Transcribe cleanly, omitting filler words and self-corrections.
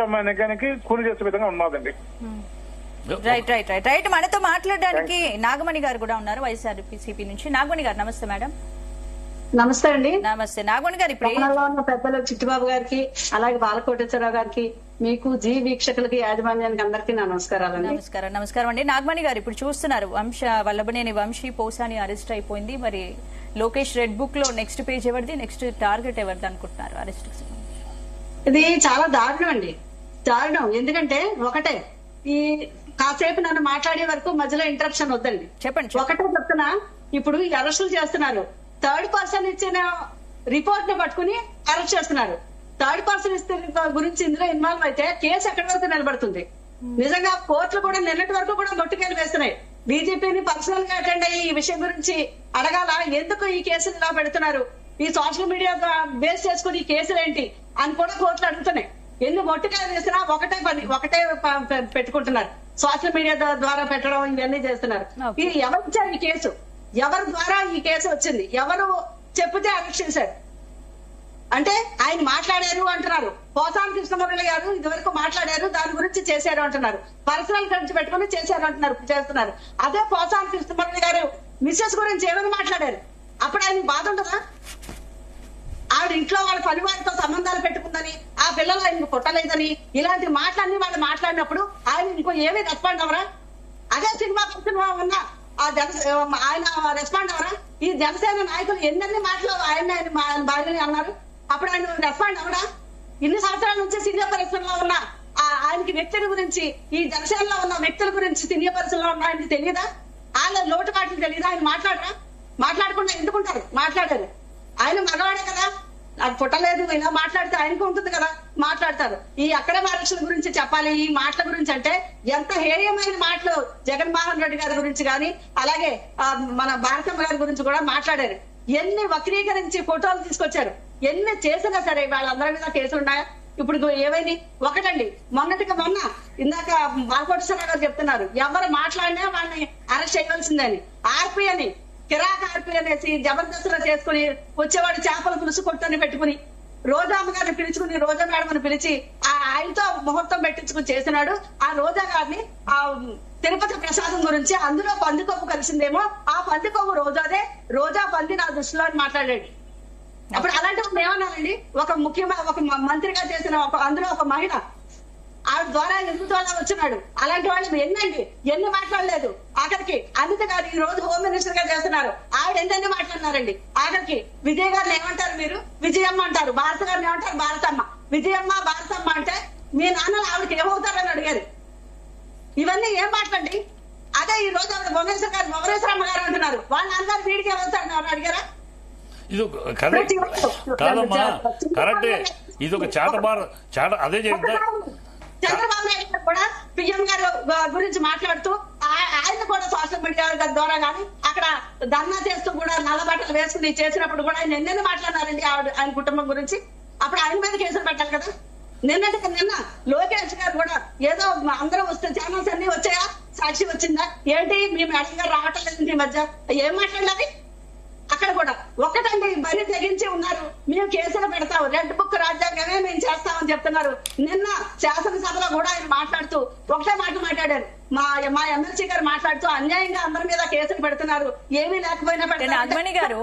ప్రజాస్వామ్యానికి కూలి చేసే విధంగా ఉన్నదండి. రైట్ రైట్ రైట్ రైట్ మనతో మాట్లాడడానికి నాగమణి గారు కూడా ఉన్నారు వైఎస్ఆర్సీపీ నుంచి. నాగమణి గారు నమస్తే మేడం. నమస్తే అండి. నమస్తే నాగమణి గారు. ఇప్పుడు ఉన్న పెద్దలు చిట్టిబాబు గారికి, అలాగే బాలకోటేశ్వరరావు గారికి, మీకు జీ వీక్షకులకి, యాజమాన్యానికి అందరికీ నా నమస్కారాలండి. నమస్కారం. నమస్కారం అండి. నాగమణి గారు, ఇప్పుడు చూస్తున్నారు వల్లభనేని వంశీ పోసాని అరెస్ట్ అయిపోయింది. మరి లోకేష్ రెడ్ బుక్ లో నెక్స్ట్ పేజ్ ఎవరిది, నెక్స్ట్ టార్గెట్ ఎవరిది అనుకుంటున్నారు అరెస్ట్? ఇది చాలా దారుణం అండి, దారుణం. ఎందుకంటే ఒకటే, ఈ కాసేపు నన్ను మాట్లాడే వరకు మధ్యలో ఇంటరప్షన్ వద్దండి. చెప్పండి. ఒకటే చెప్తున్నా, ఇప్పుడు అరెస్టులు చేస్తున్నారు. థర్డ్ పర్సన్ ఇచ్చిన రిపోర్ట్ ని పట్టుకుని అరెస్ట్ చేస్తున్నారు. థర్డ్ పర్సన్ ఇస్తే గురించి ఇందులో ఇన్వాల్వ్ అయితే కేసు ఎక్కడి వరకు నిలబడుతుంది? నిజంగా కోర్టులు కూడా నిన్నటి వరకు కూడా మొట్టుకెళ్ళి వేస్తున్నాయి. బీజేపీని పర్సనల్ గా అటెండ్ అయ్యి ఈ విషయం గురించి అడగాల, ఎందుకు ఈ కేసులు ఇలా పెడుతున్నారు, ఈ సోషల్ మీడియా బేస్ చేసుకుని ఈ కేసులు ఏంటి అని కూడా కోర్టులు అడుగుతున్నాయి. ఎన్ని మొట్టుకాయలు చేసినా ఒకటే పని, ఒకటే పెట్టుకుంటున్నారు. సోషల్ మీడియా ద్వారా పెట్టడం ఇవన్నీ చేస్తున్నారు. ఇది ఎవరు ఇచ్చారు ఈ కేసు? ఎవరి ద్వారా ఈ కేసు వచ్చింది? ఎవరు చెప్తే అరెస్ట్ చేశారు? అంటే ఆయన మాట్లాడారు అంటున్నారు. పోసాని కృష్ణమురళి గారు ఇదివరకు మాట్లాడారు, దాని గురించి చేశారు అంటున్నారు. పర్సనల్ గురించి పెట్టుకుని చేశారు అంటున్నారు, చేస్తున్నారు. అదే పోసాని కృష్ణమురళి గారు మిస్సెస్ గురించి ఏమైనా మాట్లాడారు, అప్పుడు ఆయన బాధ ఉండదా? ఆవిడ ఇంట్లో వాళ్ళ పరివారితో సంబంధాలు పెట్టుకుందని, ఆ పిల్లలు ఆయన పుట్టలేదని, ఇలాంటి మాటలన్నీ వాళ్ళు మాట్లాడినప్పుడు ఆయన ఇంకో ఏమీ రెస్పాండ్ అవరా? అదే సినిమా ఉన్నా ఆయన రెస్పాండ్ అవరా? ఈ జనసేన నాయకులు ఎన్నెన్ని మాటలు ఆయన భార్యని అన్నారు, అప్పుడు ఆయన రెస్పాండ్ అవడా? ఇన్ని సంవత్సరాల నుంచి సీనియర్ పరిశ్రమలో ఉన్న ఆయనకి వ్యక్తుల గురించి, ఈ జనసేనలో ఉన్న వ్యక్తుల గురించి సీనియర్ పరిశ్రమలో ఉన్న ఆయనకి తెలియదా? ఆయన లోటు మాటలు తెలియదా? ఆయన మాట్లాడరా? మాట్లాడకుండా ఎందుకుంటారు? మాట్లాడారు. ఆయన మగవాడే కదా, నాకు పుట్టలేదు, ఇలా మాట్లాడితే ఆయనకు ఉంటుంది కదా, మాట్లాడతారు. ఈ అక్రమ అరెస్టుల గురించి చెప్పాలి, ఈ మాటల గురించి అంటే ఎంత హేయమైన మాటలు జగన్మోహన్ రెడ్డి గారి గురించి కానీ, అలాగే మన భారతమ్మ గారి గురించి కూడా మాట్లాడారు. ఎన్ని వక్రీకరించి ఫోటోలు తీసుకొచ్చారు, ఎన్ని చేసినా సరే వాళ్ళందరి మీద కేసులు ఉన్నాయా? ఇప్పుడు ఏమైంది? ఒకటండి, మొన్నటికి మొన్న ఇందాక బాలకోటేశ్వరరావు గారు చెప్తున్నారు, ఎవరు మాట్లాడినా వాళ్ళని అరెస్ట్ చేయవలసిందని. ఆర్పీ అని, కిరాక్ ఆర్పీ అనేసి జబర్దస్తులో చేసుకుని వచ్చేవాడు చేపల పులుసు కొట్టని పెట్టుకుని రోజామ్మ గారిని పిలుచుకుని, రోజా మేడం పిలిచి ఆయనతో ముహూర్తం పెట్టించుకుని చేసినాడు. ఆ రోజా గారిని ఆ తిరుపతి ప్రసాదం గురించి అందులో పందికొవ్వు కలిసిందేమో, ఆ పందికొవ్వు రోజాదే, రోజా పంది నా దృష్టిలో అని మాట్లాడాడు. అప్పుడు అలాంటి ఏమన్నారండి? ఒక మంత్రిగా చేసిన అందులో ఒక మహిళ, ఆవిడ ద్వారా ఎందుకు ద్వారా వచ్చినాడు. అలాంటి వాళ్ళు ఎన్ని మాట్లాడలేదు. ఆఖరికి అనిత గారు ఈ రోజు హోమ్ మినిస్టర్ గా చేస్తున్నారు, ఆవిడ ఎన్ని మాట్లాడినారండి. ఆఖరికి విజయ్ గారిని ఏమంటారు మీరు? విజయమ్మ అంటారు. భారత గారిని ఏమంటారు? భారతమ్మ. విజయమ్మ భారతమ్మ అంటే మీ నాన్నలు ఆవిడకి ఏమవుతారని అడిగారు. ఇవన్నీ ఏం మాట్లాడి? అదే ఈ రోజు ఆవిడ భువనేశ్వరమ్మ గారు అంటున్నారు, వాళ్ళ నాన్నగారు వీడికి ఏమవుతారని అడిగారా? ఇది కాదమ్మా, కరెక్టే. ఇది ఒక చాట అదే చెప్తా. చంద్రబాబు నాయుడు గారు కూడా పిఎం గారు గురించి మాట్లాడుతూ ఆయన కూడా సోషల్ మీడియా ద్వారా కానీ అక్కడ ధర్నా చేస్తూ కూడా నల్ల బట్టలు వేసుకుని చేసినప్పుడు కూడా ఆయన ఎన్నెన్ని మాట్లాడినారండి ఆయన కుటుంబం గురించి. అప్పుడు ఆయన మీద కేసులు పెట్టాలి కదా. నిన్న లోకేష్ గారు కూడా ఏదో అందరూ వస్తే ఛానల్స్ అన్ని వచ్చాయా, సాక్షి వచ్చిందా, ఏంటి మీ మేడం గారు రావటం లేదు ఈ మధ్య, ఏం మాట్లాడాలి? అక్కడ కూడా ఒక్కటండి, బరి తెగించి ఉన్నారు, మేము కేసులు పెడతాం, రెడ్ బుక్ రాజ్యాంగమే మేము చేస్తామని చెప్తున్నారు. నిన్న శాసనసభలో కూడా ఆయన మాట్లాడుతూ ఒకటే మాట మాట్లాడారు, మా ఎమ్మెల్సీ గారు మాట్లాడుతూ అన్యాయంగా అందరి మీద కేసులు పెడుతున్నారు, ఏమీ లేకపోయినా నాగమణి గారు